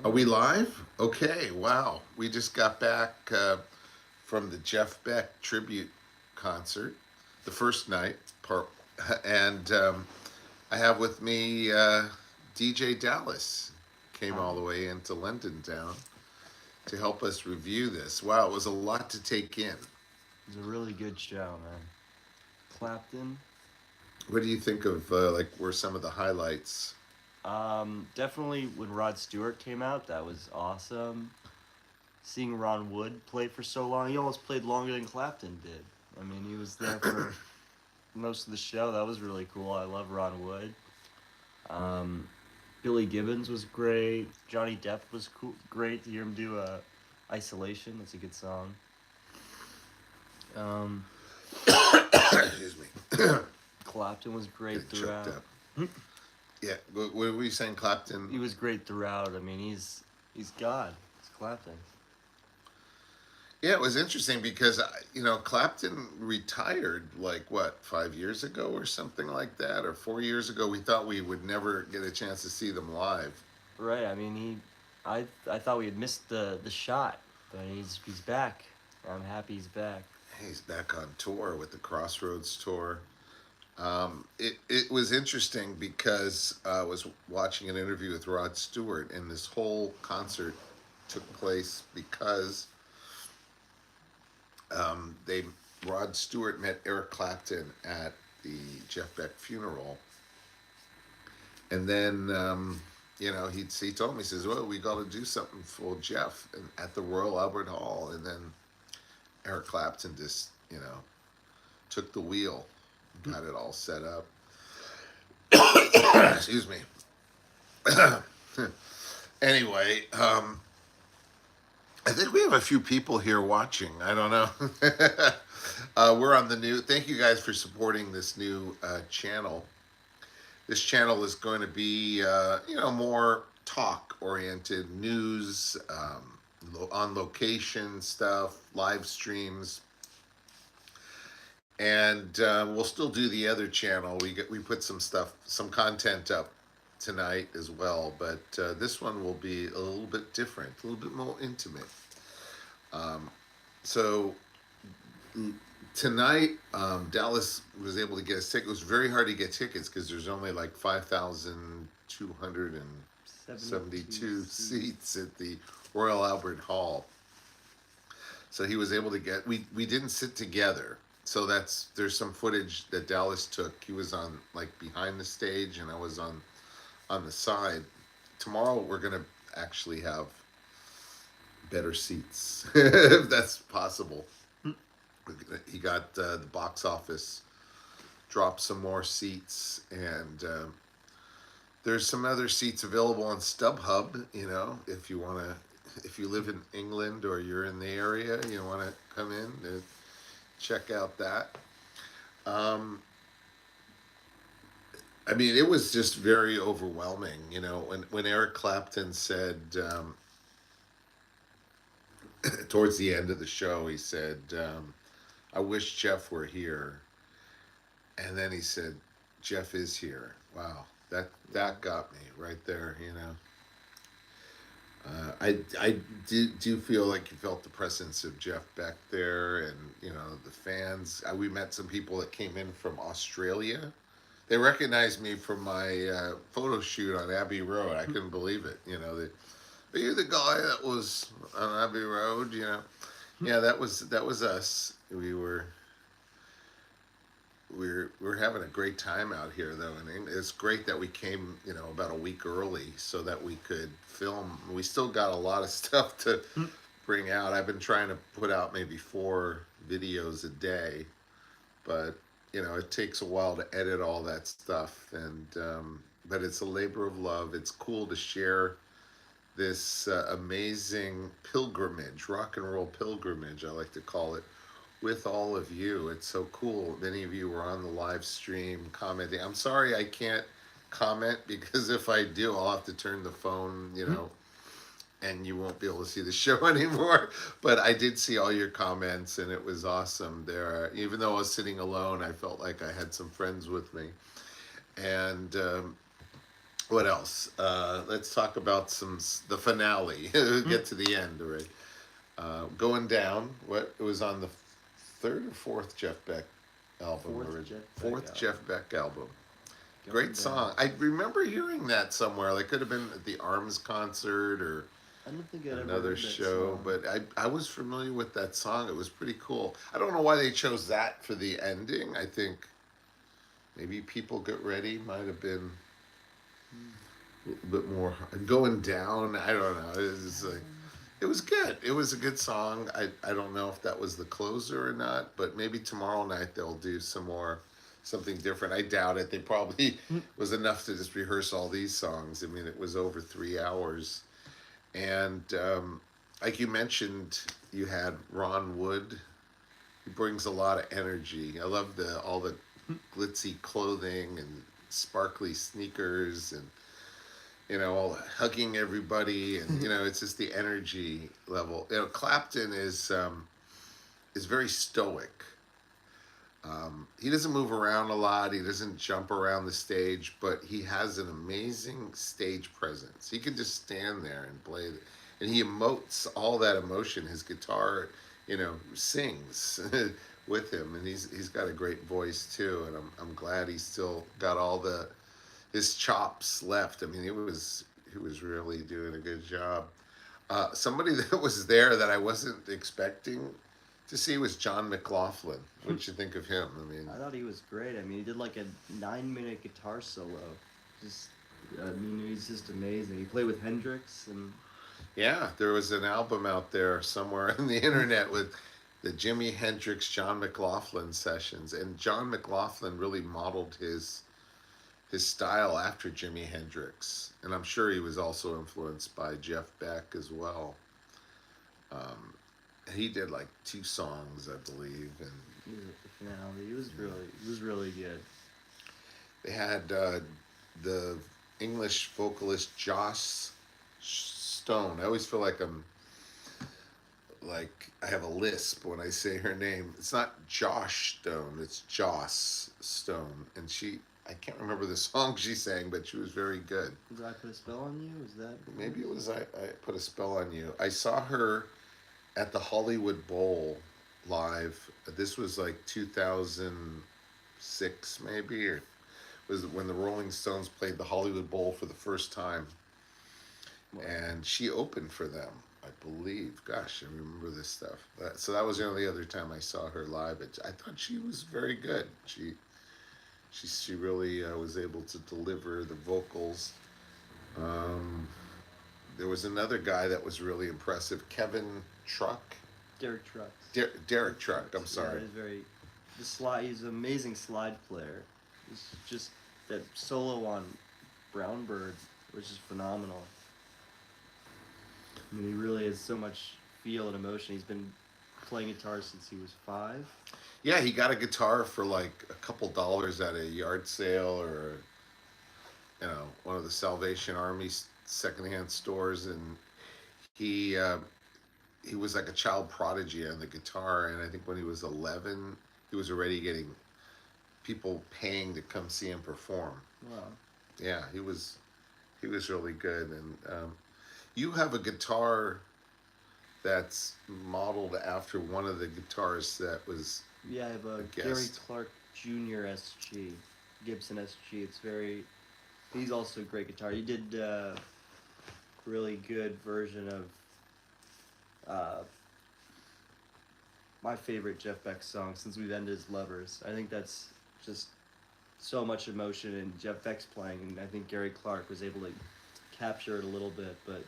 Are we live? Okay, wow. We just got back from the Jeff Beck Tribute Concert, the first night, and I have with me DJ Dallas. Came Hi. all the way into London town to help us review this. Wow, it was a lot to take in. It was a really good show, man. Clapton, What do you think of like were some of the highlights? definitely when Rod Stewart came out, that was awesome. Seeing Ron Wood play for so long, he almost played longer than Clapton did. I mean, he was there for most of the show. That was really cool. I love Ron Wood. Um, Billy Gibbons was great. Johnny Depp was great to hear him do Isolation. That's a good song. Um, Excuse me. Clapton was great Get choked throughout. up. Yeah, what were you saying, Clapton? He was great throughout. I mean, he's God. He's Clapton. Yeah, it was interesting because Clapton retired like what 5 years ago or something like that, or 4 years ago. We thought we would never get a chance to see them live. Right. I mean, I thought we had missed the shot, but he's back. I'm happy he's back. He's back on tour with the Crossroads tour. It was interesting because I was watching an interview with Rod Stewart, and this whole concert took place because they Rod Stewart met Eric Clapton at the Jeff Beck funeral, and then he told me, he says, well, we got to do something for Jeff and at the Royal Albert Hall, and then Eric Clapton just took the wheel, got it all set up. Excuse me. Anyway, I think we have a few people here watching. I don't know. We're on the new. Thank you guys for supporting this new channel. This channel is going to be, more talk oriented, news, on location stuff, live streams, and we'll still do the other channel. We put some stuff, some content up tonight as well, but this one will be a little bit different, a little bit more intimate. Um, so tonight, Dallas was able to get us tickets. It was very hard to get tickets because there's only like 72 5,272 seats. seats at the Royal Albert Hall. So he was able to get. We didn't sit together. So there's some footage that Dallas took. He was on like behind the stage, and I was on the side. Tomorrow we're gonna actually have better seats if that's possible. He got the box office dropped some more seats, and there's some other seats available on StubHub. If you want to, if you live in England or you're in the area, you want to come in to check out that. Um, I mean, it was just very overwhelming. When Eric Clapton said towards the end of the show, he said, "I wish Jeff were here," and then he said, "Jeff is here." Wow, that got me right there. I do feel like you felt the presence of Jeff Beck there, and the fans. We met some people that came in from Australia. They recognized me from my photo shoot on Abbey Road. I couldn't believe it. Are you the guy that was on Abbey Road? Yeah, that was us. We were having a great time out here, though, and it's great that we came, about a week early so that we could film. We still got a lot of stuff to bring out. I've been trying to put out maybe 4 videos a day, but it takes a while to edit all that stuff, and but it's a labor of love. It's cool to share this amazing pilgrimage, rock and roll pilgrimage, I like to call it, with all of you. It's so cool. Many of you were on the live stream commenting. I'm sorry I can't comment because if I do, I'll have to turn the phone, and you won't be able to see the show anymore. But I did see all your comments, and it was awesome. There, even though I was sitting alone, I felt like I had some friends with me, and What else? Let's talk about the finale. Get to the end, right? Going down. What it was on the third or fourth Jeff Beck album, Fourth or Jeff Beck fourth album. Jeff Beck album. Going Great down. song. I remember hearing that somewhere. Like could have been at the Arms concert or I don't think I'd ever another heard that show, song. but I was familiar with that song. It was pretty cool. I don't know why they chose that for the ending. I think maybe People Get Ready might have been a little bit more going down. I don't know. It was good. It was a good song. I don't know if that was the closer or not, but maybe tomorrow night they'll do some more something different. I doubt it. They probably was enough to just rehearse all these songs. I mean, it was over 3 hours, and like you mentioned, you had Ron Wood. He brings a lot of energy. I love the all the glitzy clothing and sparkly sneakers and hugging everybody, and it's just the energy level. Clapton is very stoic. He doesn't move around a lot. He doesn't jump around the stage, but he has an amazing stage presence. He can just stand there and play, and he emotes all that emotion. His guitar, sings with him, and he's got a great voice too. And I'm glad he's still got all the his chops left. I mean, he was really doing a good job. Somebody that was there that I wasn't expecting to see was John McLaughlin. What'd you think of him? I mean, I thought he was great. I mean, he did like a 9-minute guitar solo. Just, I mean, he's just amazing. He played with Hendrix, and yeah, there was an album out there somewhere on the internet with the Jimi Hendrix John McLaughlin sessions, and John McLaughlin really modeled his style after Jimi Hendrix, and I'm sure he was also influenced by Jeff Beck as well. Um, he did like 2 songs, I believe, and he was at the finale. He was really good. they had the English vocalist Joss Stone. I always feel like I have a lisp when I say her name. It's not Josh Stone, it's Joss Stone, and I can't remember the song she sang, but she was very good. Did I put a spell on you? Was that? Maybe it was I put a spell on you. I saw her at the Hollywood Bowl live. This was like 2006, maybe, or was when the Rolling Stones played the Hollywood Bowl for the first time, Well, and she opened for them, I believe. Gosh, I remember this stuff. So that was the only other time I saw her live. I thought she was very good. She really was able to deliver the vocals. Um, there was another guy that was really impressive, Kevin Truck. Derek Trucks. Derek Truck. I'm Yeah, sorry. he's very. The slide. He's an amazing slide player. He's just that solo on Brown Bird was just phenomenal. I mean, he really has so much feel and emotion. He's been playing guitar since he was 5. Yeah, he got a guitar for like a couple dollars at a yard sale or one of the Salvation Army secondhand stores, and he uh, he was like a child prodigy on the guitar. And I think when he was 11, he was already getting people paying to come see him perform. Wow. Yeah, he was really good. And you have a guitar that's modeled after one of the guitarists that was Yeah, I have a a Gary guest. Clark Jr. SG, Gibson SG. It's very. He's also a great guitar. He did really good version of uh, my favorite Jeff Beck song, Since We've Ended as Lovers. I think that's just so much emotion in Jeff Beck's playing, and I think Gary Clark was able to capture it a little bit, but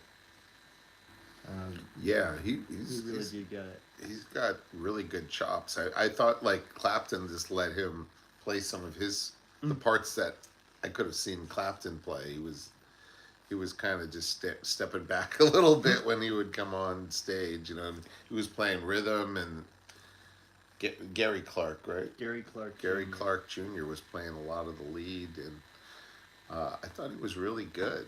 Yeah, he really did get it. he's got really good chops. I thought like Clapton just let him play some of the parts that I could have seen Clapton play. He was kind of just stepping back a little bit when he would come on stage. And he was playing rhythm, and Gary Clark, right? Gary Clark Gary Jr. Clark Jr. was playing a lot of the lead, and I thought he was really good.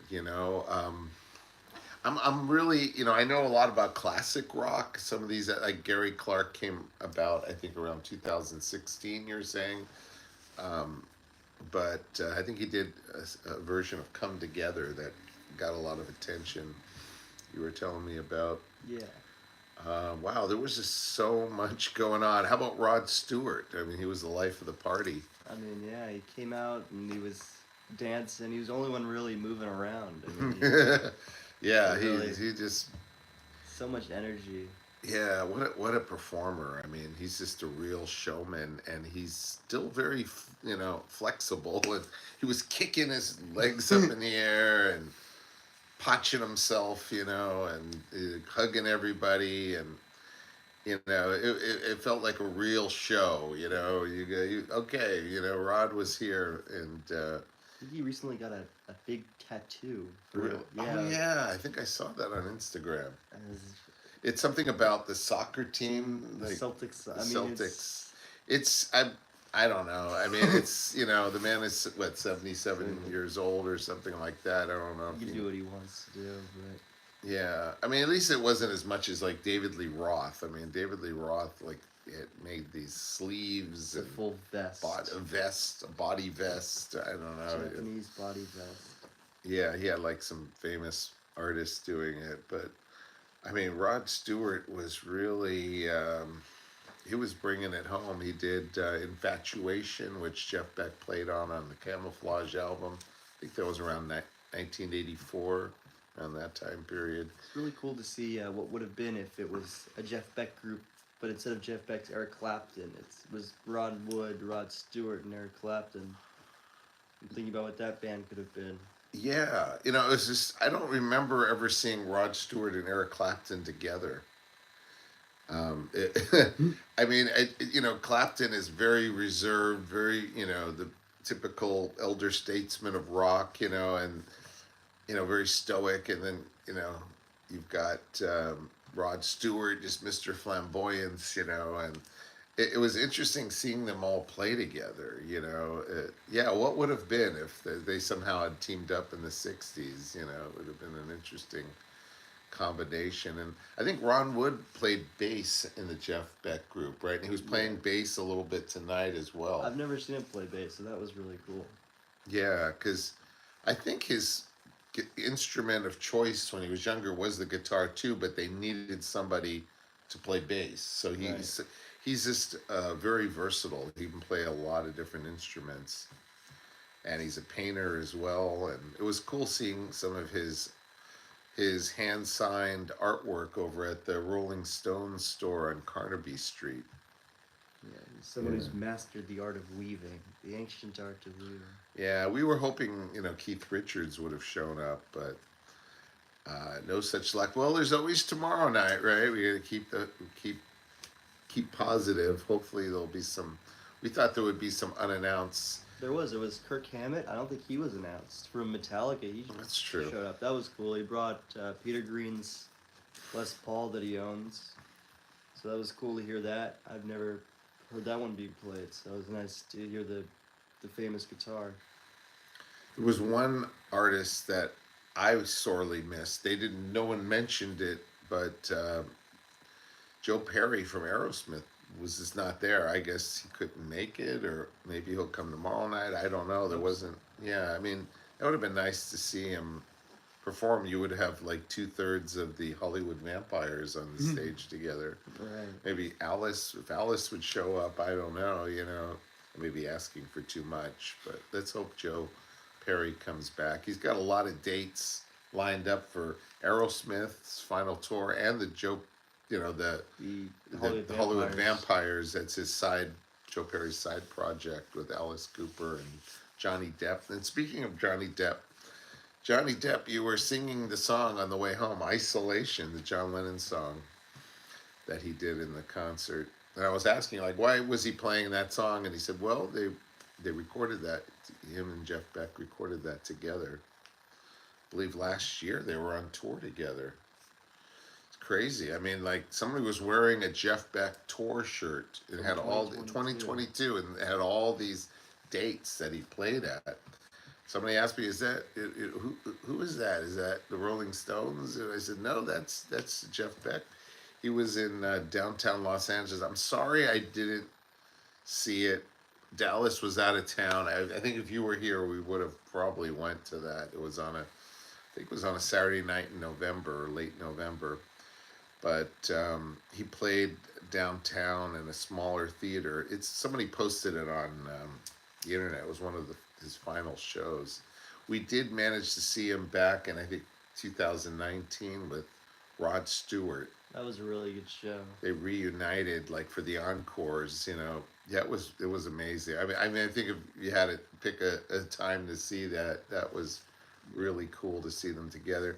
I'm really, I know a lot about classic rock. Some of these, like Gary Clark, came about, I think, around 2016. You're saying, um, but I think he did a version of "Come Together" that got a lot of attention. You were telling me about. Yeah. Wow, there was just so much going on. How about Rod Stewart? I mean, he was the life of the party. I mean, yeah, he came out and he was dancing. He was the only one really moving around. I mean, he Yeah, really he just so much energy. yeah. What a performer. I mean, he's just a real showman, and he's still very flexible. And he was kicking his legs up in the air and potching himself, and hugging everybody, and it felt like a real show. You go, okay, Rod was here, and I think he recently got a big tattoo. oh Yeah. yeah, I think I saw that on Instagram. As It's something about the soccer team, the like Celtics. the I mean, Celtics. It's I don't know. I mean, it's the man is what 77 years old or something like that. I don't know he if can do what he wants to do, but yeah. I mean, at least it wasn't as much as like David Lee Roth. I mean, David Lee Roth like it made these sleeves the and full vest. a body vest. I don't know. Japanese body vest. Yeah, he had like some famous artists doing it, but I mean, Rod Stewart was really he was bringing it home. He did "Infatuation," which Jeff Beck played on the Camouflage album. I think that was around 1984, around that time period. It's really cool to see what would have been if it was a Jeff Beck group, but instead of Jeff Beck's Eric Clapton, it was Rod Wood, Rod Stewart, and Eric Clapton. I'm thinking about what that band could have been. Yeah, it was just I don't remember ever seeing Rod Stewart and Eric Clapton together. It, I mean, Clapton is very reserved, very, the typical elder statesman of rock, and very stoic, and then you've got Rod Stewart, just Mr. Flamboyance, and it was interesting seeing them all play together. Yeah, what would have been if they somehow had teamed up in the '60s? It would have been an interesting combination. And I think Ron Wood played bass in the Jeff Beck group, right? And he was playing bass a little bit tonight as well. I've never seen him play bass, so that was really cool. Yeah, because I think his instrument of choice when he was younger was the guitar too, but they needed somebody to play bass. So he's just very versatile. He can play a lot of different instruments, and he's a painter as well. And it was cool seeing some of his hand signed artwork over at the Rolling Stones store on Carnaby Street. Yeah, someone who's mastered the art of weaving, the ancient art of weaving. Yeah, we were hoping Keith Richards would have shown up, but no such luck. Well, there's always tomorrow night, right? We got to keep positive. Hopefully there'll be some. We thought there would be some unannounced. There was Kirk Hammett. I don't think he was announced from Metallica. He That's true. Showed up. That was cool. He brought Peter Green's Les Paul that he owns, so that was cool to hear that. I've never heard that one being played, so it was nice to hear the famous guitar. There was one artist that I sorely missed. No one mentioned it, but Joe Perry from Aerosmith was just not there. I guess he couldn't make it, or maybe he'll come tomorrow night. I don't know. There wasn't. Yeah, I mean, it would have been nice to see him perform. You would have like 2/3 of the Hollywood Vampires on the stage together. Right. Maybe Alice, if Alice would show up, I don't know. I may be asking for too much, but let's hope Joe Perry comes back. He's got a lot of dates lined up for Aerosmith's final tour and the Joe. The Hollywood Vampires. That's his Joe Perry's side project with Alice Cooper and Johnny Depp. And speaking of Johnny Depp, you were singing the song on the way home, "Isolation," the John Lennon song that he did in the concert. And I was asking, like, why was he playing that song? And he said, well, they recorded that. Him and Jeff Beck recorded that together. I believe last year they were on tour together. Crazy. I mean, like somebody was wearing a Jeff Beck tour shirt. It had all 2022 and it had all these dates that he played at. Somebody asked me, "Is that who is that? Is that the Rolling Stones?" And I said, "No, that's Jeff Beck. He was in downtown Los Angeles. I'm sorry I didn't see it Dallas was out of town. I think if you were here, we would have probably went to that. It was on a, I think it was on a Saturday night in November, late November. But he played downtown in a smaller theater. It's somebody posted it on the internet. It was one of his final shows. We did manage to see him back in I think 2019 with Rod Stewart. That was a really good show. They reunited like for the encores. Yeah, it was amazing. I think if you had to pick a time to see that, that was really cool to see them together.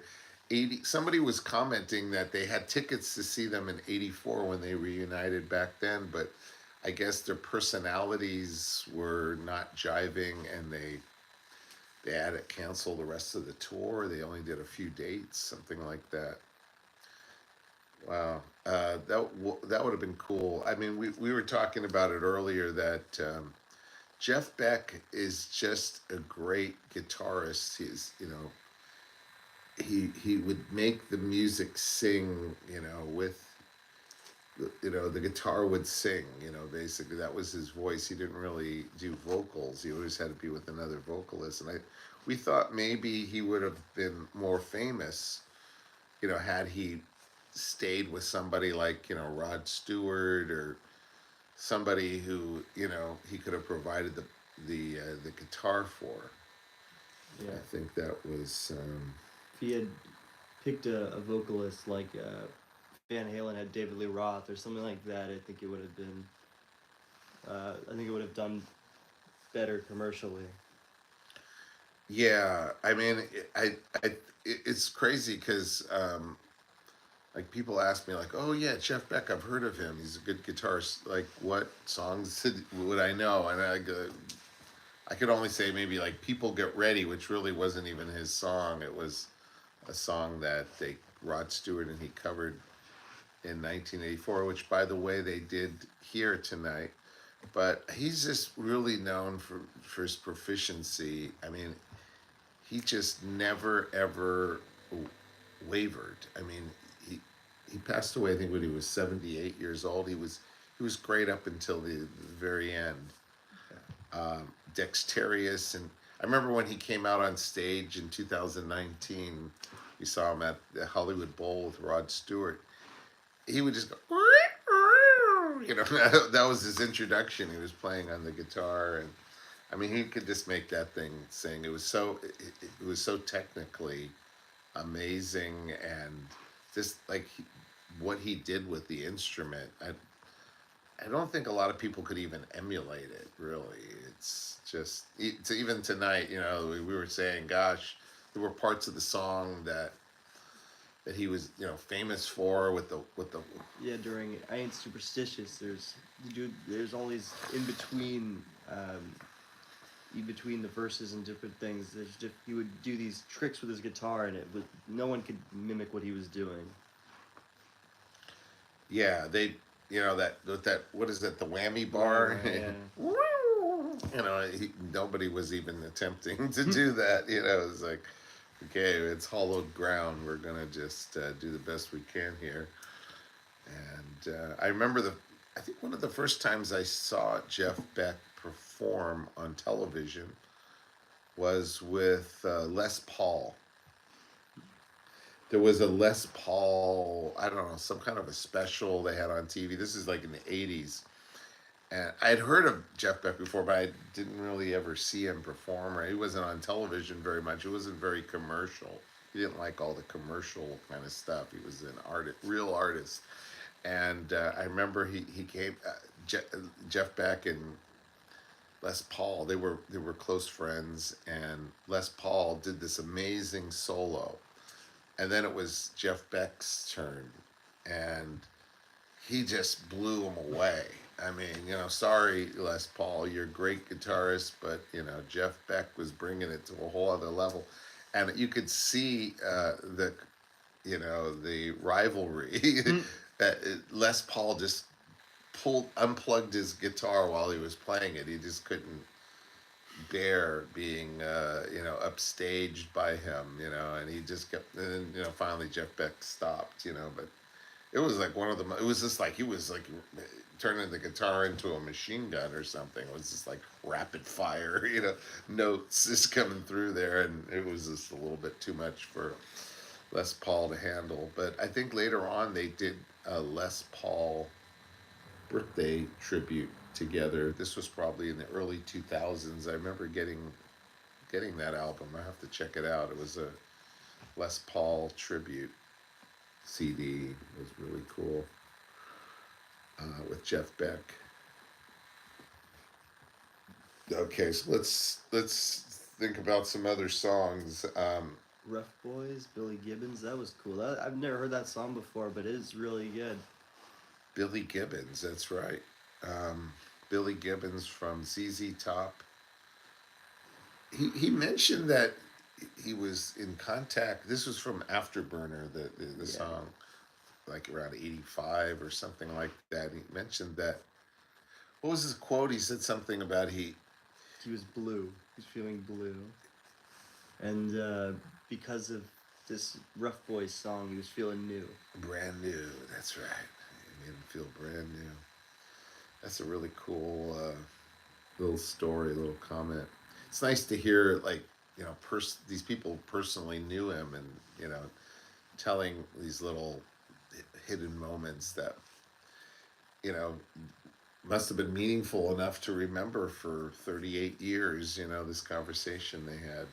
80, somebody was commenting that they had tickets to see them in 84 when they reunited back then, but I guess their personalities were not jiving, and they had to cancel the rest of the tour. They only did a few dates, something like that. Wow, that would have been cool. I mean, we were talking about it earlier that Jeff Beck is just a great guitarist. He would make the music sing, with the guitar would sing, basically that was his voice. He didn't really do vocals. He always had to be with another vocalist, and we thought maybe he would have been more famous, had he stayed with somebody like, Rod Stewart, or somebody who, he could have provided the guitar for. Yeah. I think that was If he had picked a vocalist like Van Halen had David Lee Roth or something like that, I think it would have been. I think it would have done better commercially. yeah. I mean, it's crazy because like people ask me like, oh yeah, Jeff Beck, I've heard of him, he's a good guitarist, like what songs would I know? And I could only say maybe like People Get Ready, which really wasn't even his song. It was a song that Rod Stewart and he covered in 1984, which by the way they did here tonight. But he's just really known for his proficiency. I mean, he just never ever wavered. I mean, he passed away I think when he was 78 years old. He was great up until the very end. Dexterous, and I remember when he came out on stage in 2019. We saw him at the Hollywood Bowl with Rod Stewart. He would just go, that was his introduction. He was playing on the guitar, and I mean, he could just make that thing sing. It was so technically amazing, and just like what he did with the instrument. I don't think a lot of people could even emulate it. Really, it's just even tonight. We were saying, gosh, there were parts of the song that he was famous for with the. Yeah, during I Ain't Superstitious, there's all these in between the verses and different things. He would do these tricks with his guitar, and no one could mimic what he was doing. Yeah, they that what is that, the whammy bar? Yeah. Nobody was even attempting to do that. It's like, okay, it's hollowed ground. We're gonna just do the best we can here. And I remember I think one of the first times I saw Jeff Beck perform on television was with Les Paul. There was a Les Paul, I don't know, some kind of a special they had on TV. This is like in the 80s. And I'd heard of Jeff Beck before, but I didn't really ever see him perform. Or he wasn't on television very much. He wasn't very commercial. He didn't like all the commercial kind of stuff. He was an artist, real artist. And I remember he came, Jeff Beck and Les Paul, they were close friends. And Les Paul did this amazing solo. And then it was Jeff Beck's turn, and he just blew him away. I mean, sorry, Les Paul, you're a great guitarist, but, Jeff Beck was bringing it to a whole other level. And you could see the rivalry that Les Paul just unplugged his guitar while he was playing it. He just couldn't bear being upstaged by him, and he just kept, and then finally Jeff Beck stopped, but It was like one of the. It was just like he was like turning the guitar into a machine gun or something. It was just like rapid fire, notes just coming through there, and it was just a little bit too much for Les Paul to handle. But I think later on they did a Les Paul birthday tribute together. This was probably in the early 2000s. I remember getting that album. I have to check it out. It was a Les Paul tribute CD. It was really cool with Jeff Beck. Okay, so let's think about some other songs. Rough Boys, Billy Gibbons, that was cool. I've never heard that song before, but it is really good. Billy Gibbons, that's right. Billy Gibbons from ZZ Top. He mentioned that he was in contact. This was from Afterburner, the Yeah. song, like around 85 or something like that. He mentioned that. What was his quote? He said something about He was blue. He was feeling blue. And because of this Rough Boys song, he was feeling new. brand new. That's right. It made him feel brand new. That's a really cool little story, little comment. It's nice to hear, like, these people personally knew him, and telling these little hidden moments that you know must have been meaningful enough to remember for 38 years. This conversation they had.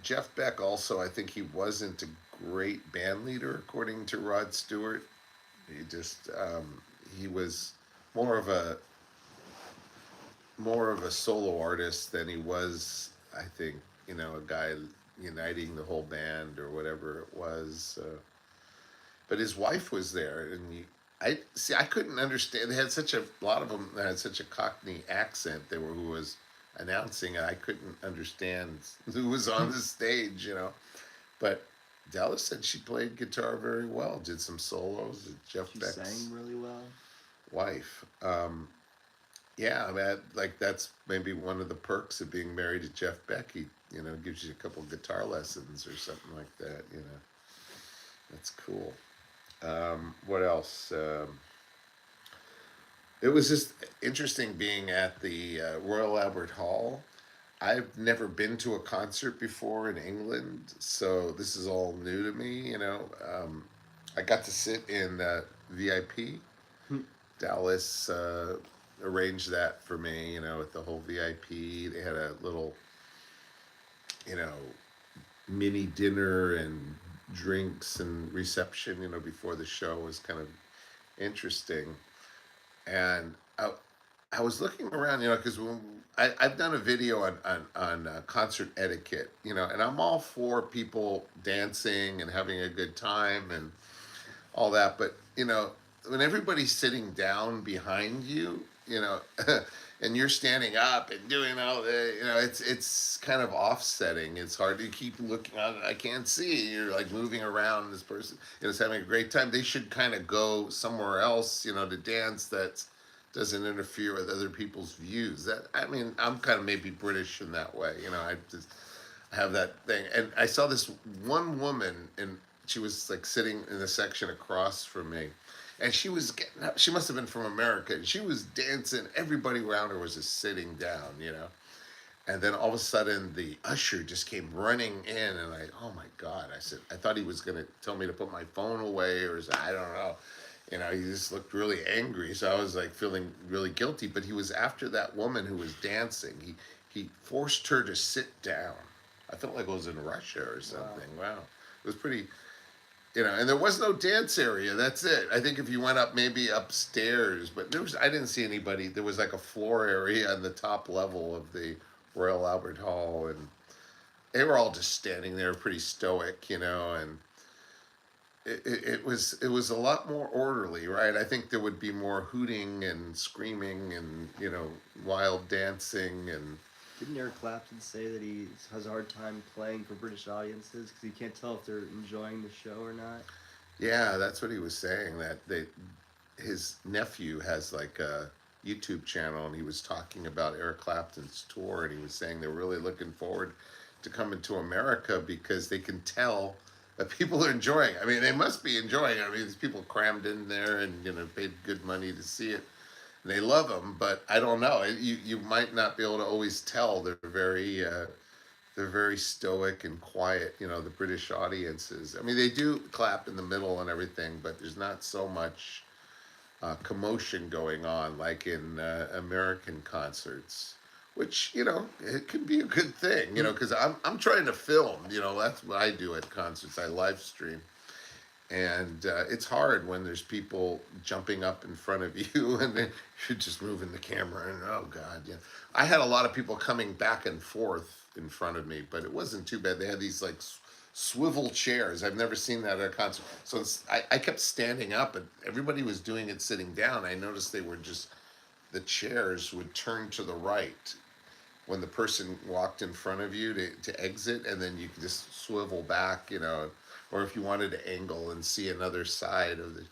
Jeff Beck also, I think he wasn't a great band leader, according to Rod Stewart. He was more of a solo artist than he was, I think, a guy uniting the whole band or whatever it was. But his wife was there, and I see. I couldn't understand. They had a lot of them had such a Cockney accent. Who was announcing it. I couldn't understand who was on the stage. But Dallas said she played guitar very well. Did some solos. Jeff She Beck's sang really well. wife. Yeah, I mean, like that's maybe one of the perks of being married to Jeff Beck. He, gives you a couple guitar lessons or something like that. That's cool. What else? It was just interesting being at the Royal Albert Hall. I've never been to a concert before in England, so this is all new to me. I got to sit in VIP. Dallas arranged that for me, with the whole VIP. They had a little, you know, mini dinner and drinks and reception, before the show. Was kind of interesting. And I was looking around, because I've done a video on concert etiquette, and I'm all for people dancing and having a good time and all that. But, when everybody's sitting down behind you, and you're standing up and doing all the, it's kind of offsetting. It's hard to keep looking out. I can't see. You're like moving around. This person is having a great time. They should kind of go somewhere else, to dance that doesn't interfere with other people's views. I'm kind of maybe British in that way. I just have that thing. And I saw this one woman, and she was like sitting in the section across from me, and she was getting up. She must have been from America, and she was dancing. Everybody around her was just sitting down, And then all of a sudden, the usher just came running in, and oh my God! I said, I thought he was going to tell me to put my phone away, or I don't know. He just looked really angry, so I was like feeling really guilty. But he was after that woman who was dancing. He forced her to sit down. I felt like I was in Russia or something. Wow. It was pretty. And there was no dance area. That's it. I think if you went up, maybe upstairs, but I didn't see anybody. There was like a floor area on the top level of the Royal Albert Hall, and they were all just standing there, pretty stoic, and it was a lot more orderly, right? I think there would be more hooting and screaming and wild dancing and. Didn't Eric Clapton say that he has a hard time playing for British audiences because he can't tell if they're enjoying the show or not? Yeah, that's what he was saying. That his nephew has like a YouTube channel, and he was talking about Eric Clapton's tour, and he was saying they're really looking forward to coming to America because they can tell that people are enjoying. I mean, they must be enjoying. I mean, these people crammed in there and paid good money to see it. And they love them, but I don't know. You might not be able to always tell. They're very stoic and quiet. The British audiences. I mean, they do clap in the middle and everything, but there's not so much commotion going on like in American concerts, which it can be a good thing. Because I'm trying to film. That's what I do at concerts. I live stream, and it's hard when there's people jumping up in front of you and then you're just moving the camera and oh god, yeah. I had a lot of people coming back and forth in front of me, but it wasn't too bad. They had these like swivel chairs. I've never seen that at a concert. So I kept standing up and everybody was doing it sitting down. I noticed they were just the chairs would turn to the right when the person walked in front of you to exit, and then you could just swivel back, or if you wanted to angle and see another side of the.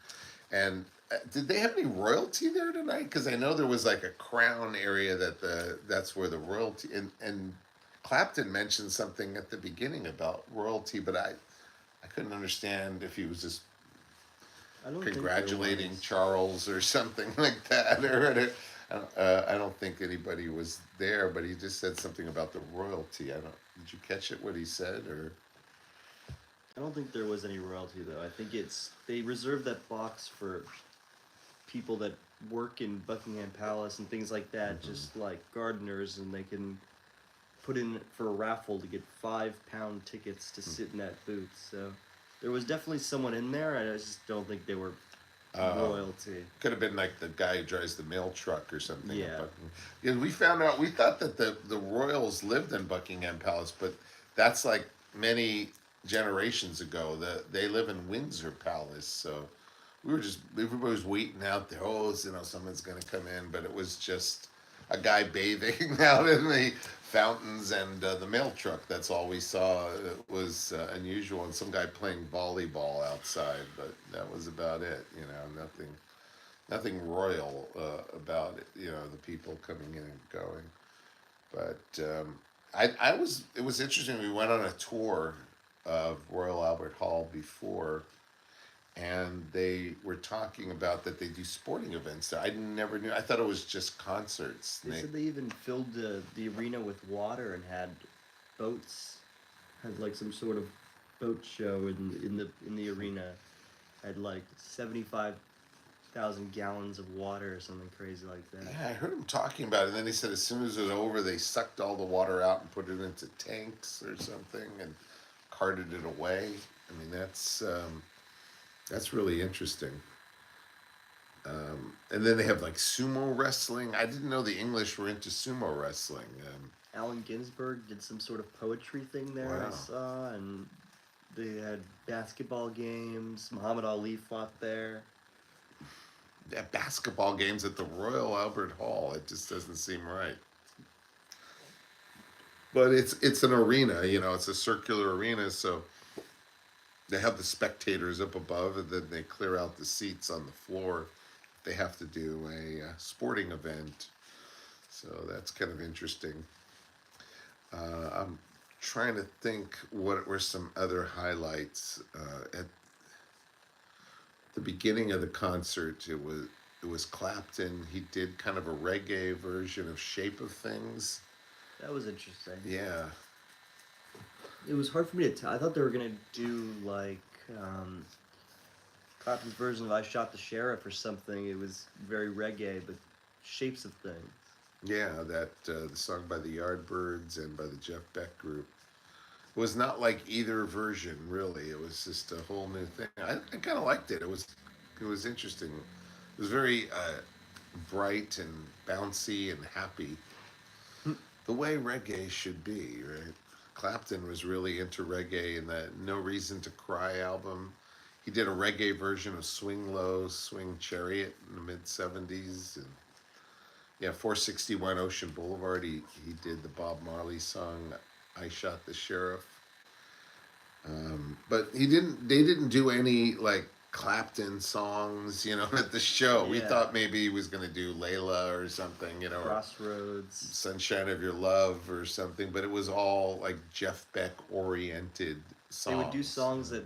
And did they have any royalty there tonight? Because I know there was like a crown area that's where the royalty and Clapton mentioned something at the beginning about royalty, but I couldn't understand if he was just I don't congratulating think Charles or something like that, or I don't think anybody was there, but he just said something about the royalty. Did you catch it? What he said, or? I don't think there was any royalty though. I think they reserved that box for people that work in Buckingham Palace and things like that, just like gardeners, and they can put in for a raffle to get £5 tickets to sit in that booth. So there was definitely someone in there. I just don't think they were royalty. Could have been like the guy who drives the mail truck or something. Yeah. Yeah, we found out. We thought that the royals lived in Buckingham Palace, but that's like many generations ago. They live in Windsor Palace. So everybody was waiting out there. Oh, someone's gonna come in, but it was just a guy bathing out in the fountains and the mail truck. That's all we saw. It was unusual, and some guy playing volleyball outside, but that was about it. Nothing royal about it. The people coming in and going. But it was interesting. We went on a tour of Royal Albert Hall before, and they were talking about that they do sporting events there. I never knew. I thought it was just concerts. They said they even filled the arena with water and had boats, had like some sort of boat show in the arena. Had like 75,000 gallons of water or something crazy like that. Yeah, I heard him talking about it. And then he said as soon as it was over, they sucked all the water out and put it into tanks or something and carted it away. I mean, that's really interesting. And then they have like sumo wrestling. I didn't know the English were into sumo wrestling. Allen Ginsberg did some sort of poetry thing there, Wow. I saw, and they had basketball games. Muhammad Ali fought there. Yeah, basketball games at the Royal Albert Hall. It just doesn't seem right. But it's an arena, it's a circular arena, so they have the spectators up above, and then they clear out the seats on the floor. They have to do a sporting event, so that's kind of interesting. I'm trying to think what were some other highlights at the beginning of the concert. It was Clapton. He did kind of a reggae version of "Shape of Things." That was interesting. Yeah. It was hard for me to tell. I thought they were gonna do like Clapton's version of "I Shot the Sheriff" or something. It was very reggae, but Shapes of Things. Yeah, that the song by the Yardbirds and by the Jeff Beck Group was not like either version really. It was just a whole new thing. I kind of liked it. It was interesting. It was very bright and bouncy and happy, the way reggae should be, right? Clapton was really into reggae in that No Reason to Cry album. He did a reggae version of Swing Low, Swing Chariot in the mid-'70s. And yeah, 461 Ocean Boulevard, he did the Bob Marley song, I Shot the Sheriff. But they didn't do any like Clapton songs, at the show. We Yeah. thought maybe he was going to do Layla or something, or Crossroads. Sunshine of Your Love or something, but it was all like Jeff Beck oriented They would do songs uh, that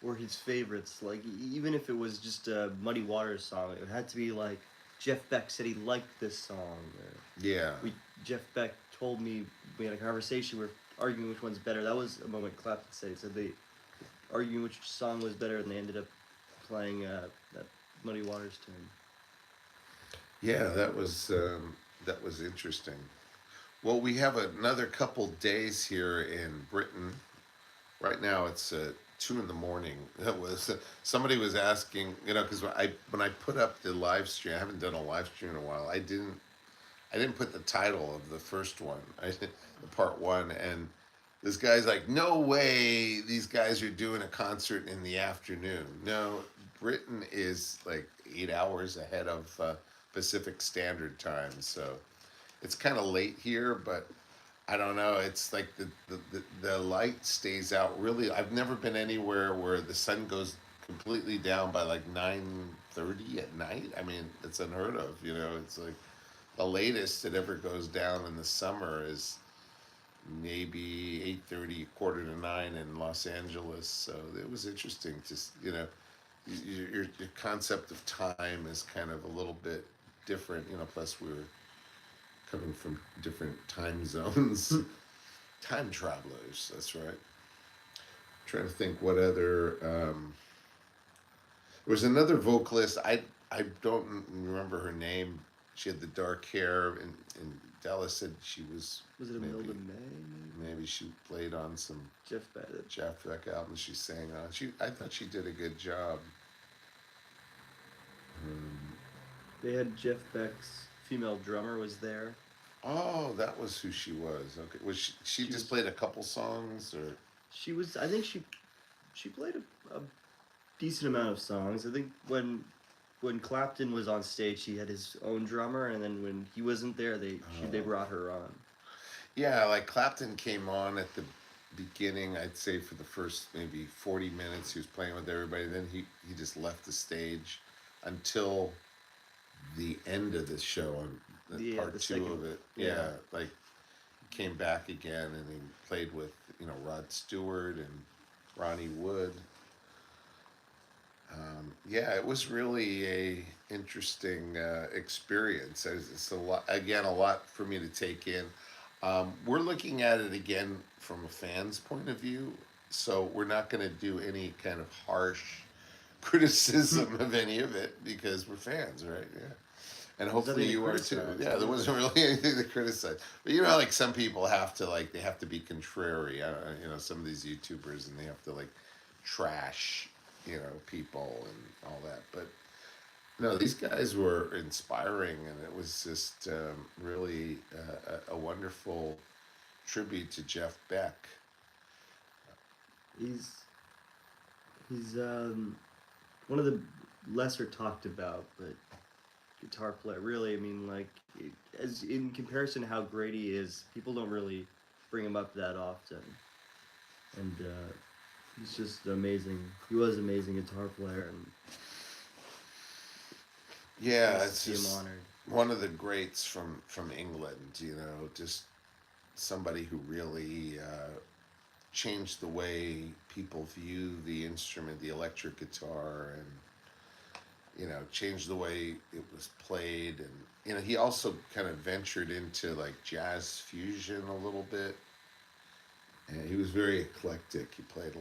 were his favorites. Like even if it was just a Muddy Waters song, it had to be like Jeff Beck said he liked this song. Or yeah. Jeff Beck told me we had a conversation. We were arguing which one's better. That was a moment Clapton said. He said they arguing which song was better, and they ended up playing that Muddy Waters tune. Yeah, that was interesting. Well, we have another couple days here in Britain. Right now, it's 2 in the morning. It was somebody was asking, because when I put up the live stream, I haven't done a live stream in a while. I didn't put the title of the first one. I did the part one, and this guy's like, "No way! These guys are doing a concert in the afternoon." No, Britain is like 8 hours ahead of Pacific Standard Time, so it's kind of late here. But I don't know. It's like the light stays out really. I've never been anywhere where the sun goes completely down by like 9:30 at night. I mean, it's unheard of. It's like the latest it ever goes down in the summer is maybe 8:30, quarter to nine in Los Angeles. So it was interesting. Just your concept of time is kind of a little bit different. Plus we were coming from different time zones. Time travelers. That's right. Trying to think what other. There was another vocalist. I don't remember her name. She had the dark hair, and Dallas said she was. Was it Imelda May? Maybe she played on some Jeff Beck. Jeff Beck albums. She sang on. I thought she did a good job. They had Jeff Beck's female drummer was there. Oh, that was who she was. Okay, was she just played a couple songs, or She was. I think she played a decent amount of songs. I think when Clapton was on stage, he had his own drummer, and then when he wasn't there, they brought her on. yeah, like Clapton came on at the beginning. I'd say for the first maybe 40 minutes, he was playing with everybody. Then he just left the stage until the end of the show on part the two second, of it. yeah. Yeah, like he came back again and he played with Rod Stewart and Ronnie Wood. Yeah, it was really a interesting experience. It's a lot for me to take in. We're looking at it again from a fan's point of view, so we're not going to do any kind of harsh criticism of any of it because we're fans, right? Yeah. And hopefully you are too. Yeah, there wasn't really anything to criticize. But like some people have to they have to be contrary. Some of these YouTubers and they have to trash, people and all that. But no, these guys were inspiring, and it was just really a wonderful tribute to Jeff Beck. He's one of the lesser talked about, but guitar player. Really, I mean, as in comparison to how great he is, people don't really bring him up that often. And he's just amazing. He was an amazing guitar player, and yeah, nice it's to see just him honored. one of the greats from England. Just somebody who really changed the way people view the instrument, the electric guitar, and changed the way it was played. And he also kind of ventured into jazz fusion a little bit, and he was very eclectic. He played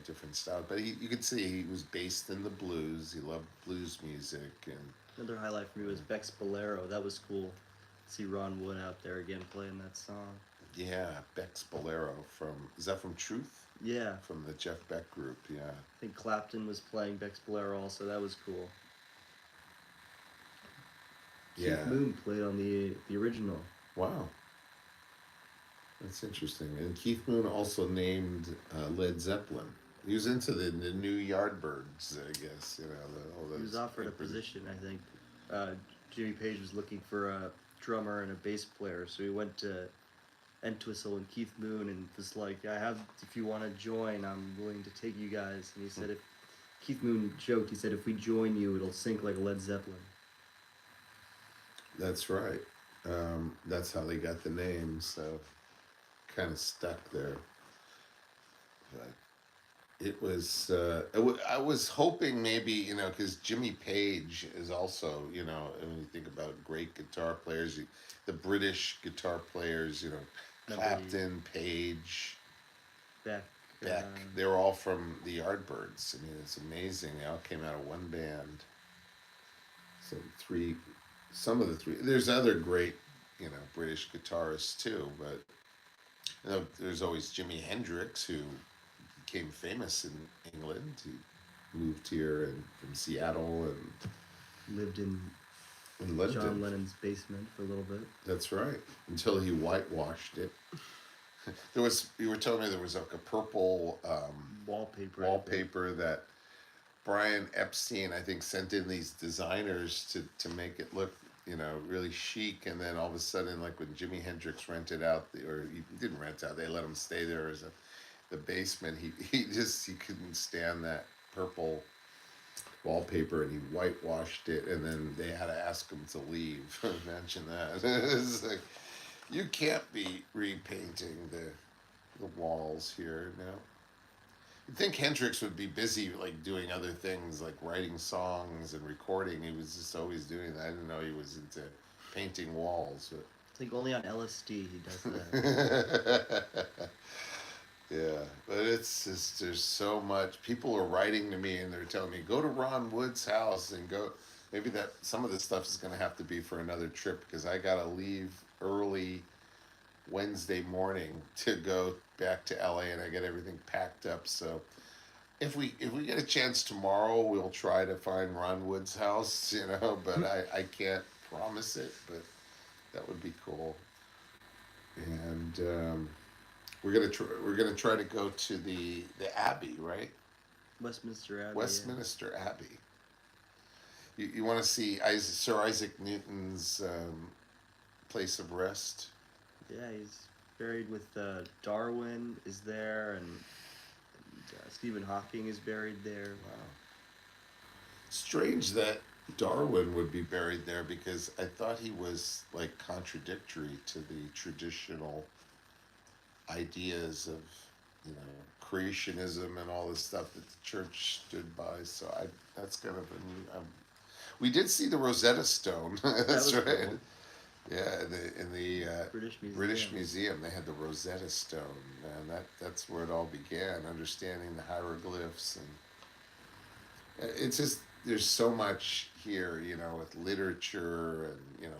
different styles, but you could see he was based in the blues. He loved blues music. And Another highlight for me was Beck's Bolero. That was cool. See Ron Wood out there again playing that song. yeah, Beck's Bolero is that from Truth? Yeah, From the Jeff Beck group. Yeah. I think Clapton was playing Beck's Bolero also. That was cool. Yeah. Keith Moon played on the original. Wow. That's interesting. And Keith Moon also named Led Zeppelin. He was into the new Yardbirds, I guess. All those. He was offered a position, I think. Jimmy Page was looking for a drummer and a bass player, so he went to Entwistle and Keith Moon and was like, if you want to join, I'm willing to take you guys. And he said, if Keith Moon joked, he said, if we join you, it'll sink like Led Zeppelin. That's right. That's how they got the name, so kind of stuck there. But it was. I was hoping maybe because Jimmy Page is also when you think about great guitar players, the British guitar players, Remember Clapton, Page, Beck. Beck. They were all from the Yardbirds. I mean, it's amazing. They all came out of one band. So three, some of the three. There's other great, British guitarists too, but there's always Jimi Hendrix who became famous in England. He moved here and from Seattle Lived in and lived John in. Lennon's basement for a little bit. That's right. Until he whitewashed it. You were telling me there was like a purple wallpaper that Brian Epstein, I think, sent in these designers to make it look, really chic. And then all of a sudden, like when Jimi Hendrix rented out, or he didn't rent out, they let him stay there as the basement. He couldn't stand that purple wallpaper, and he whitewashed it. And then they had to ask him to leave. Imagine that. It's like you can't be repainting the walls here now. You'd think Hendrix would be busy like doing other things like writing songs and recording. He was just always doing that. I didn't know he was into painting walls. I think only on LSD he does But that. yeah, but it's just there's so much. People are writing to me and they're telling me go to Ron Wood's house and go. Maybe that some of this stuff is going to have to be for another trip because I got to leave early Wednesday morning to go back to LA and I get everything packed up. So if we get a chance tomorrow, we'll try to find Ron Wood's house, but I can't promise it, but that would be cool. And we're gonna try to go to the Abbey, right? Westminster Abbey. Westminster Abbey. You want to see Sir Isaac Newton's place of rest? Yeah, he's buried with Darwin is there, and Stephen Hawking is buried there. Wow. Strange that Darwin would be buried there because I thought he was like contradictory to the traditional ideas of creationism and all this stuff that the church stood by. So that's kind of a new. We did see the Rosetta Stone. That's right. Cool. Yeah, in the British Museum. British Museum, they had the Rosetta Stone, and that's where it all began. Understanding the hieroglyphs, and it's just there's so much here, with literature, and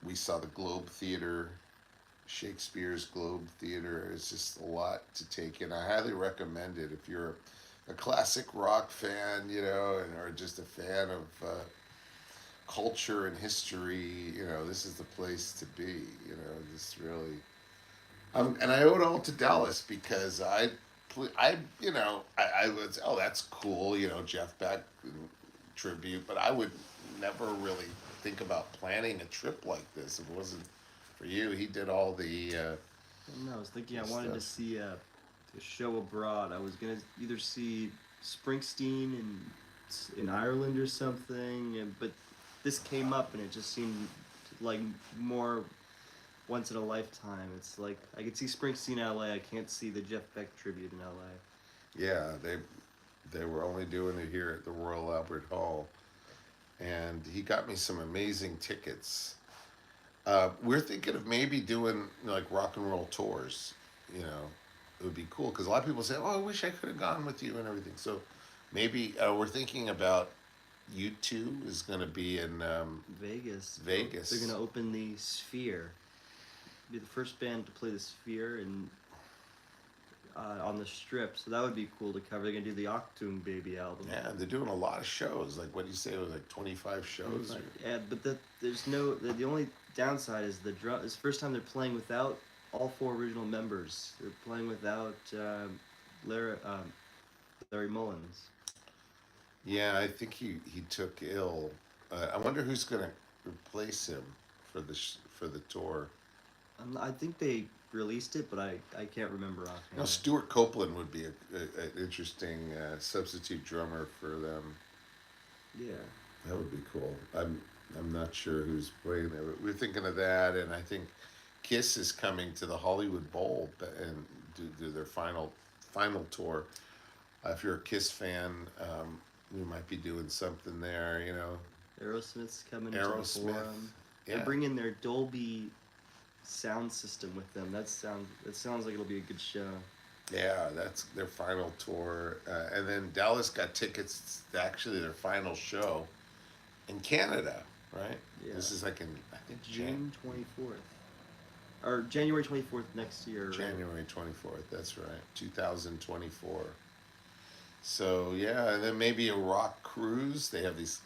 we saw the Globe Theater, Shakespeare's Globe Theater. It's just a lot to take in. I highly recommend it if you're a classic rock fan, or just a fan of culture and history. This is the place to be. This really. And I owe it all to Dallas because I was, oh, that's cool, Jeff Beck tribute, but I would never really think about planning a trip like this if it wasn't for you. He did all the. I was thinking I wanted to see a show abroad. I was gonna either see Springsteen in Ireland or something, but this came up and it just seemed like more once in a lifetime. It's like I could see Springsteen in LA. I can't see the Jeff Beck tribute in LA. Yeah, they were only doing it here at the Royal Albert Hall, and he got me some amazing tickets. We're thinking of maybe doing like rock and roll tours. It would be cool because a lot of people say, "Oh, I wish I could have gone with you and everything." So maybe we're thinking about U2 is going to be in Vegas. Vegas. They're going to open the Sphere. Be the first band to play the Sphere and on the Strip, so that would be cool to cover. They're going to do the Octoon Baby album. Yeah, they're doing a lot of shows. Like what do you say? It was like 25 shows. Yeah, but there's no. The only downside is the drum. It's the first time they're playing without all four original members. They're playing without Larry Mullins. Yeah, I think he took ill. I wonder who's going to replace him for the tour. I think they released it, but I can't remember offhand. Stewart Copeland would be an interesting substitute drummer for them. Yeah, that would be cool. I'm not sure who's playing there, but we're thinking of that, and I think Kiss is coming to the Hollywood Bowl and do their final final tour. If you're a Kiss fan, we might be doing something there. You know, Aerosmith's coming to the Aerosmith. Forum. Yeah. They're bringing their Dolby sound system with them. That sounds like it'll be a good show. Yeah, that's their final tour, and then Dallas got tickets to actually their final show in Canada, right? Yeah. This is like in I think June 24th. Or January 24th next year. Right? January 24th. That's right, 2024. So yeah, and then maybe a rock cruise. They have these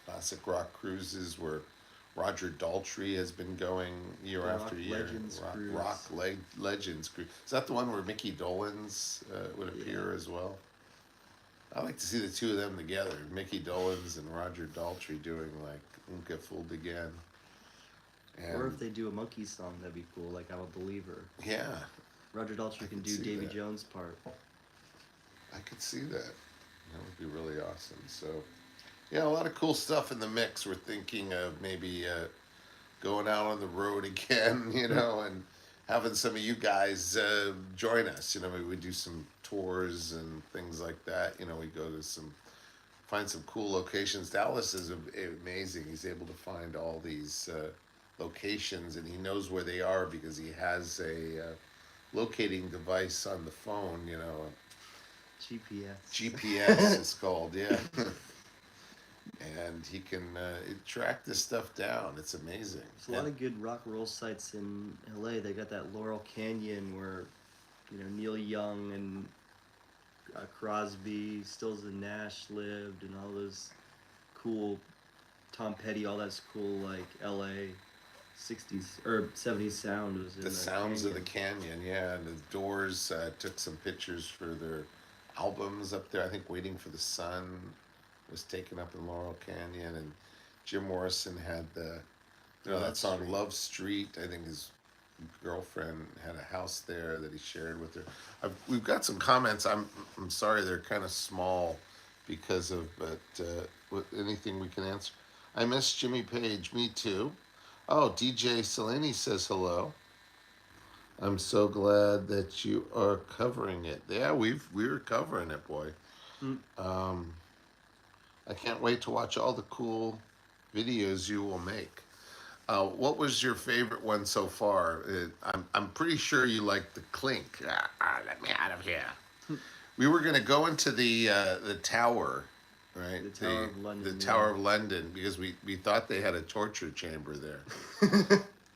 classic rock cruises where Roger Daltrey has been going year The after Rock year. Legends Cruise. Legends Cruise. Is that the one where Mickey Dolenz would appear as well? I like to see the two of them together, Mickey Dolenz and Roger Daltrey doing like Unka Fooled Again. And Or if they do a Monkey song, that'd be cool. Like I'm a Believer. yeah, Roger Daltrey can could do see Davy that. Jones' part. I could see that. That would be really awesome. So, yeah, a lot of cool stuff in the mix. We're thinking of maybe going out on the road again, you know, and having some of you guys join us. You know, maybe we do some tours and things like that. You know, we go to find some cool locations. Dallas is amazing. He's able to find all these locations, and he knows where they are because he has a locating device on the phone, you know. GPS. GPS is called, yeah. And he can track this stuff down. It's amazing. There's a lot of good rock and roll sites in LA. They got that Laurel Canyon where, Neil Young and Crosby, Stills and Nash lived, and all those cool, Tom Petty, all that's cool, like LA 60s or 70s sound was in the sounds of the canyon. canyon, yeah. And the Doors took some pictures for their albums up there. I think Waiting for the Sun was taken up in Laurel Canyon, and Jim Morrison had that Love song Street. Love Street. I think his girlfriend had a house there that he shared with her. We've got some comments. I'm sorry they're kind of small because of, but anything we can answer. I miss Jimmy Page. Me too. Oh, DJ Salini says hello. I'm so glad that you are covering it. Yeah, we're covering it, boy. Mm. I can't wait to watch all the cool videos you will make. What was your favorite one so far? I'm pretty sure you liked the clink. Let me out of here. We were gonna go into the tower, right? The Tower of London, The yeah. Tower of London, because we thought they had a torture chamber there.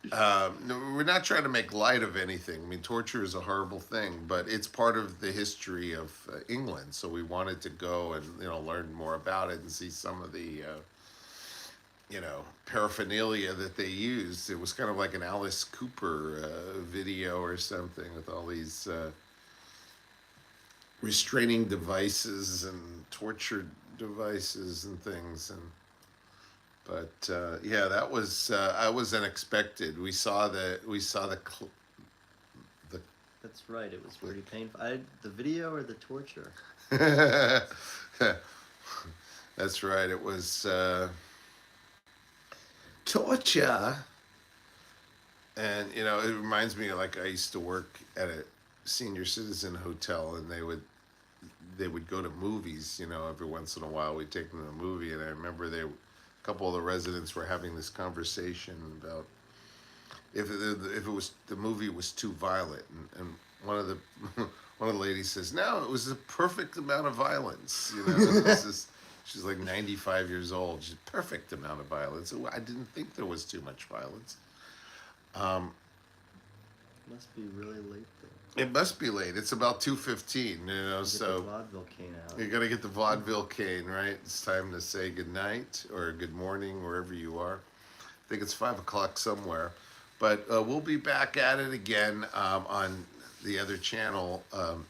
No, we're not trying to make light of anything. I mean, torture is a horrible thing, but it's part of the history of England. So we wanted to go and learn more about it and see some of the paraphernalia that they used. It was kind of like an Alice Cooper video or something with all these restraining devices and torture devices and things. But yeah, that was I was unexpected. We saw the That's right. It was pretty painful. The video or the torture? That's right. It was torture, and it reminds me of, like, I used to work at a senior citizen hotel, and they would go to movies. Every once in a while we'd take them to a movie, and I remember a couple of the residents were having this conversation about if the movie was too violent, and one of the ladies says, no, it was the perfect amount of violence. She's like 95 years old. She's perfect amount of violence. I didn't think there was too much violence. Must be really late though. It must be late. It's about 2:15. Get So the vaudeville cane out. you got to get the vaudeville cane, right? It's time to say good night or good morning wherever you are. I think it's 5 o'clock somewhere, but we'll be back at it again on the other channel.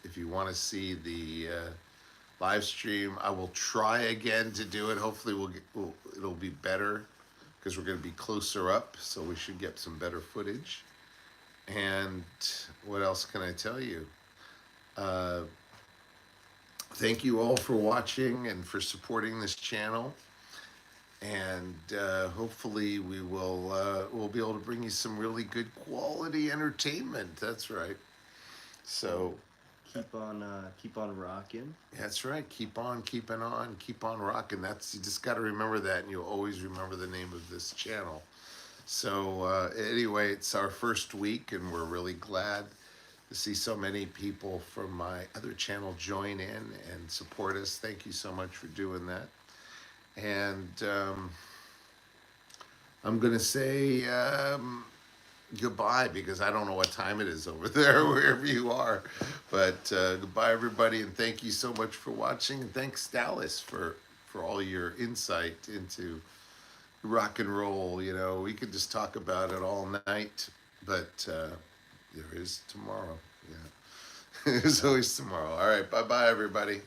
If you want to see the live stream, I will try again to do it. Hopefully it'll be better because we're going to be closer up, so we should get some better footage. And what else can I tell you? Thank you all for watching and for supporting this channel. And hopefully we'll be able to bring you some really good quality entertainment. That's right. So keep on rocking. That's right. Keep on keeping on. Keep on rocking. That's you just got to remember that, and you'll always remember the name of this channel. So anyway, it's our first week, and we're really glad to see so many people from my other channel join in and support us. Thank you so much for doing that. And I'm gonna say goodbye because I don't know what time it is over there, wherever you are. But goodbye, everybody, and thank you so much for watching. And thanks, Dallas, for all your insight into rock and roll. You know, we could just talk about it all night, but there is tomorrow. Yeah, there's always tomorrow. All right, bye-bye, everybody.